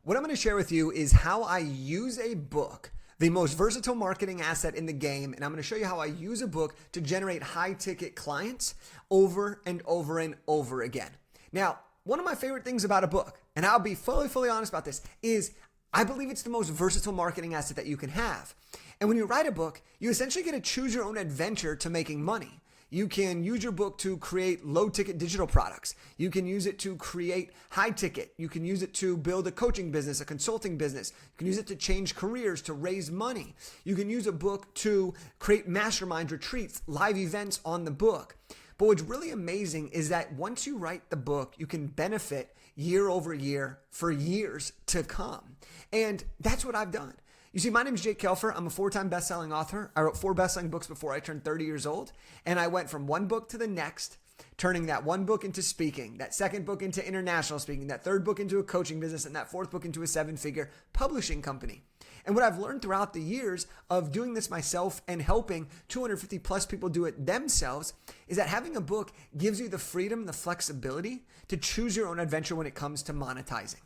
What I'm going to share with you is how I use a book, the most versatile marketing asset in the game, and I'm going to show you how I use a book to generate high-ticket clients over and over and over again. Now, one of my favorite things about a book, and I'll be fully honest about this, is I believe it's the most versatile marketing asset that you can have. And when you write a book, you essentially get to choose your own adventure to making money. You can use your book to create low-ticket digital products. You can use it to create high-ticket. You can use it to build a coaching business, a consulting business. You can use it to change careers, to raise money. You can use a book to create mastermind retreats, live events on the book. But what's really amazing is that once you write the book, you can benefit year over year for years to come. And that's what I've done. You see, my name is Jake Kelfer. I'm a 4-time best-selling author. I wrote 4 best-selling books before I turned 30 years old. And I went from one book to the next, turning that one book into speaking, that second book into international speaking, that third book into a coaching business, and that fourth book into a 7-figure publishing company. And what I've learned throughout the years of doing this myself and helping 250 plus people do it themselves is that having a book gives you the freedom, the flexibility to choose your own adventure when it comes to monetizing.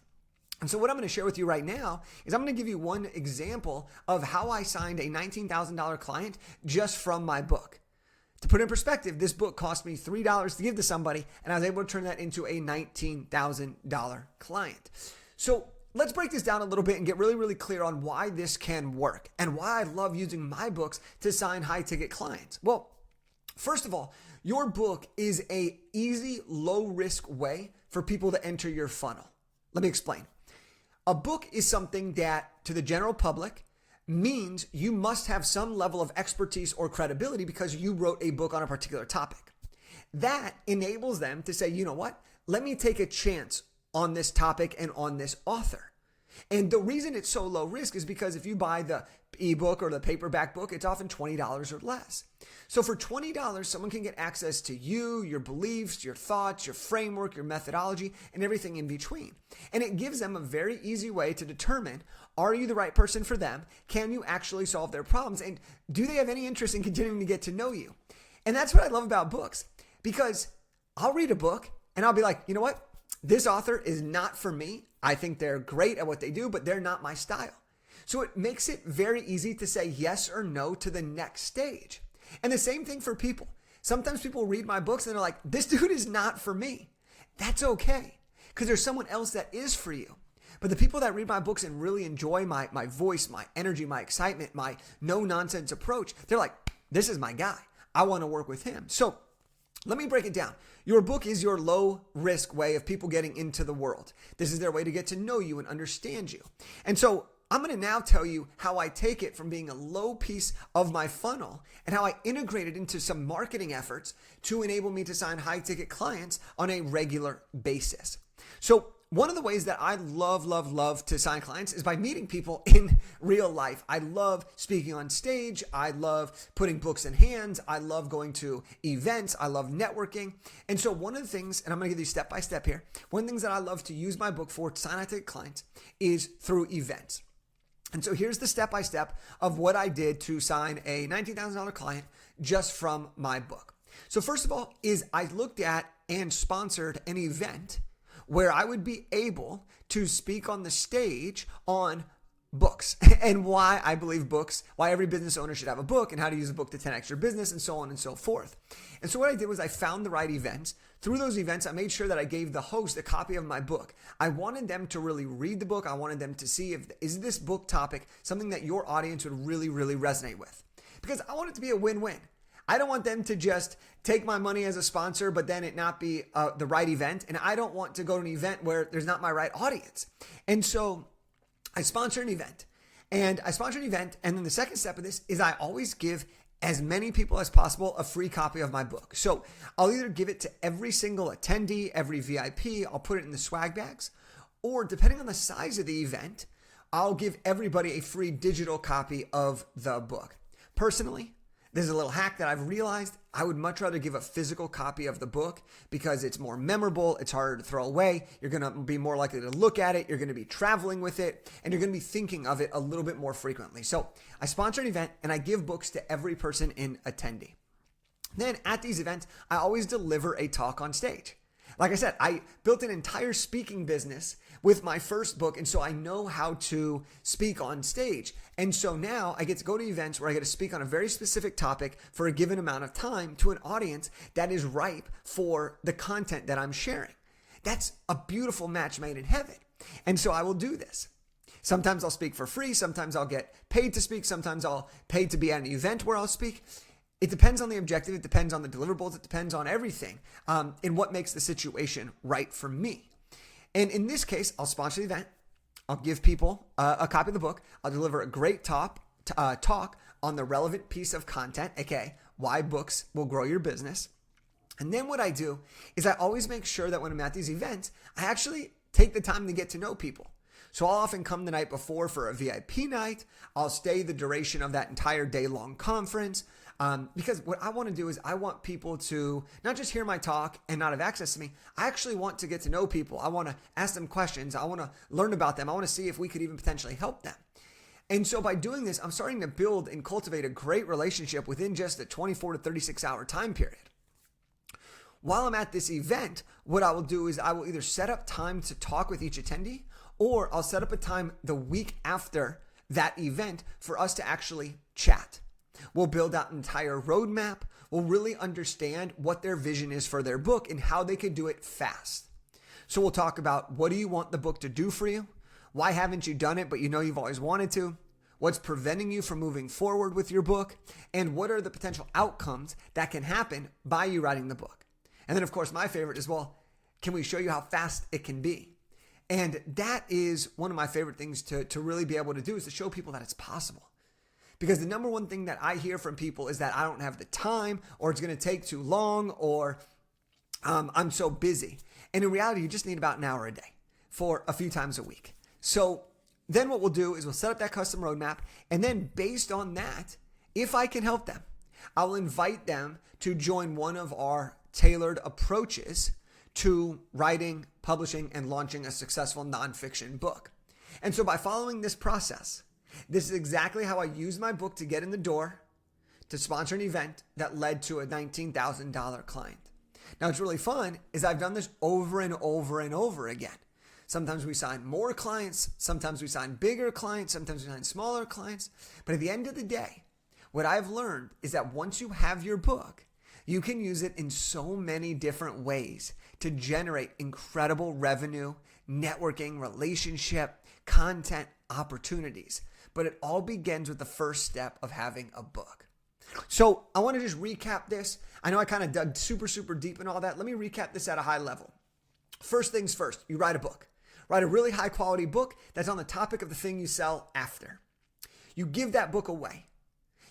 And so what I'm going to share with you right now is I'm going to give you one example of how I signed a $19,000 client just from my book. To put it in perspective, this book cost me $3 to give to somebody, and I was able to turn that into a $19,000 client. So let's break this down a little bit and get really clear on why this can work and why I love using my books to sign high-ticket clients. Well, first of all, your book is an easy, low-risk way for people to enter your funnel. Let me explain. A book is something that, to the general public, means you must have some level of expertise or credibility because you wrote a book on a particular topic. That enables them to say, you know what? Let me take a chance on this topic and on this author. And the reason it's so low risk is because if you buy the ebook or the paperback book, it's often $20 or less. So for $20, someone can get access to you, your beliefs, your thoughts, your framework, your methodology, and everything in between. And it gives them a very easy way to determine, are you the right person for them? Can you actually solve their problems? And do they have any interest in continuing to get to know you? And that's what I love about books, because I'll read a book and I'll be like, you know what? This author is not for me. I think they're great at what they do, but they're not my style. So it makes it very easy to say yes or no to the next stage. And the same thing for people. Sometimes people read my books and they're like, this dude is not for me. That's okay, because there's someone else that is for you. But the people that read my books and really enjoy my voice, my energy, my excitement, my no-nonsense approach, they're like, this is my guy. I want to work with him. So let me break it down. Your book is your low-risk way of people getting into the world. This is their way to get to know you and understand you. And so I'm going to now tell you how I take it from being a low piece of my funnel and how I integrate it into some marketing efforts to enable me to sign high-ticket clients on a regular basis. So one of the ways that I love to sign clients is by meeting people in real life. I love speaking on stage. I love putting books in hands. I love going to events. I love networking. And so one of the things, and I'm going to give you step by step here, one of the things that I love to use my book for to sign high-ticket clients is through events. And so here's the step-by-step of what I did to sign a $19,000 client just from my book. So first of all is I looked at and sponsored an event where I would be able to speak on the stage on books and why I believe books, why every business owner should have a book and how to use a book to 10x your business and so on and so forth. And so what I did was I found the right events. Through those events, I made sure that I gave the host a copy of my book. I wanted them to really read the book. I wanted them to see is this book topic something that your audience would really resonate with? Because I want it to be a win-win. I don't want them to just take my money as a sponsor, but then it not be the right event. And I don't want to go to an event where there's not my right audience. And so I sponsor an event. And then the second step of this is I always give as many people as possible a free copy of my book. So I'll either give it to every single attendee, every VIP, I'll put it in the swag bags, or depending on the size of the event, I'll give everybody a free digital copy of the book. Personally, there's a little hack that I've realized. I would much rather give a physical copy of the book because it's more memorable. It's harder to throw away. You're going to be more likely to look at it. You're going to be traveling with it, and you're going to be thinking of it a little bit more frequently. So I sponsor an event, and I give books to every person in attendee. Then at these events, I always deliver a talk on stage. Like I said, I built an entire speaking business with my first book, and so I know how to speak on stage. And so now I get to go to events where I get to speak on a very specific topic for a given amount of time to an audience that is ripe for the content that I'm sharing. That's a beautiful match made in heaven. And so I will do this. Sometimes I'll speak for free. Sometimes I'll get paid to speak. Sometimes I'll pay to be at an event where I'll speak. It depends on the objective. It depends on the deliverables. It depends on everything and what makes the situation right for me. And in this case, I'll sponsor the event. I'll give people a copy of the book. I'll deliver a great talk on the relevant piece of content, aka why books will grow your business. And then what I do is I always make sure that when I'm at these events, I actually take the time to get to know people. So I'll often come the night before for a VIP night. I'll stay the duration of that entire day-long conference. Because what I want to do is I want people to not just hear my talk and not have access to me. I actually want to get to know people. I want to ask them questions. I want to learn about them. I want to see if we could even potentially help them. And so by doing this, I'm starting to build and cultivate a great relationship within just a 24 to 36 hour time period. While I'm at this event, what I will do is I will either set up time to talk with each attendee, or I'll set up a time the week after that event for us to actually chat. We'll build out an entire roadmap. We'll really understand what their vision is for their book and how they could do it fast. So we'll talk about, what do you want the book to do for you? Why haven't you done it, but you know you've always wanted to? What's preventing you from moving forward with your book? And what are the potential outcomes that can happen by you writing the book? And then, of course, my favorite is, well, can we show you how fast it can be? And that is one of my favorite things to really be able to do, is to show people that it's possible. Because the number one thing that I hear from people is that I don't have the time, or it's going to take too long, or I'm so busy. And in reality, you just need about an hour a day for a few times a week. So then what we'll do is we'll set up that custom roadmap. And then based on that, if I can help them, I'll invite them to join one of our tailored approaches to writing, publishing, and launching a successful nonfiction book. And so by following this process, this is exactly how I used my book to get in the door, to sponsor an event that led to a $19,000 client. Now, what's really fun is I've done this over and over and over again. Sometimes we sign more clients, sometimes we sign bigger clients, sometimes we sign smaller clients. But at the end of the day, what I've learned is that once you have your book, you can use it in so many different ways to generate incredible revenue, networking, relationship, content, opportunities. But it all begins with the first step of having a book. So I want to just recap this. I know I kind of dug super deep in all that. Let me recap this at a high level. First things first, you write a book. Write a really high quality book that's on the topic of the thing you sell after. You give that book away.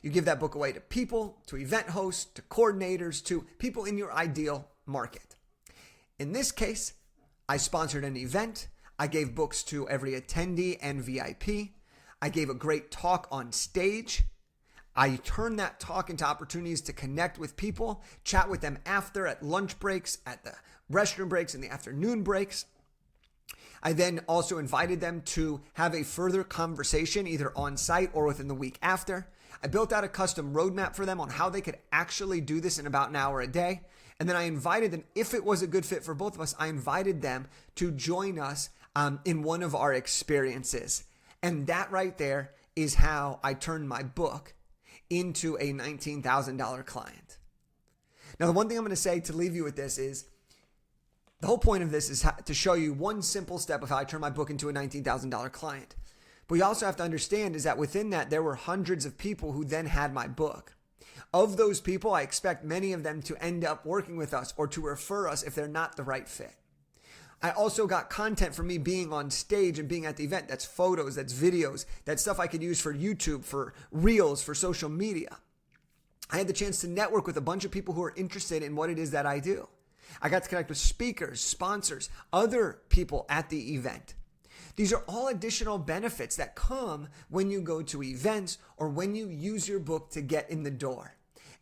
You give that book away to people, to event hosts, to coordinators, to people in your ideal market. In this case, I sponsored an event. I gave books to every attendee and VIP. I gave a great talk on stage. I turned that talk into opportunities to connect with people, chat with them after, at lunch breaks, at the restroom breaks, and the afternoon breaks. I then also invited them to have a further conversation, either on site or within the week after. I built out a custom roadmap for them on how they could actually do this in about an hour a day. And then I invited them, if it was a good fit for both of us, I invited them to join us in one of our experiences. And that right there is how I turned my book into a $19,000 client. Now, the one thing I'm going to say to leave you with this is, the whole point of this is to show you one simple step of how I turned my book into a $19,000 client. But you also have to understand is that within that, there were hundreds of people who then had my book. Of those people, I expect many of them to end up working with us or to refer us if they're not the right fit. I also got content from me being on stage and being at the event. That's photos, that's videos, that's stuff I could use for YouTube, for Reels, for social media. I had the chance to network with a bunch of people who are interested in what it is that I do. I got to connect with speakers, sponsors, other people at the event. These are all additional benefits that come when you go to events or when you use your book to get in the door.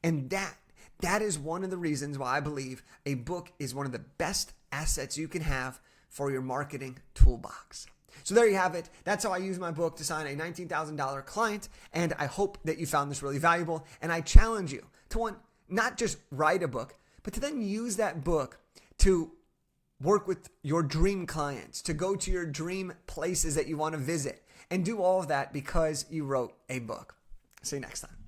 And that is one of the reasons why I believe a book is one of the best assets you can have for your marketing toolbox. So there you have it. That's how I use my book to sign a $19,000 client. And I hope that you found this really valuable. And I challenge you to, one, not just write a book, but to then use that book to work with your dream clients, to go to your dream places that you want to visit, and do all of that because you wrote a book. See you next time.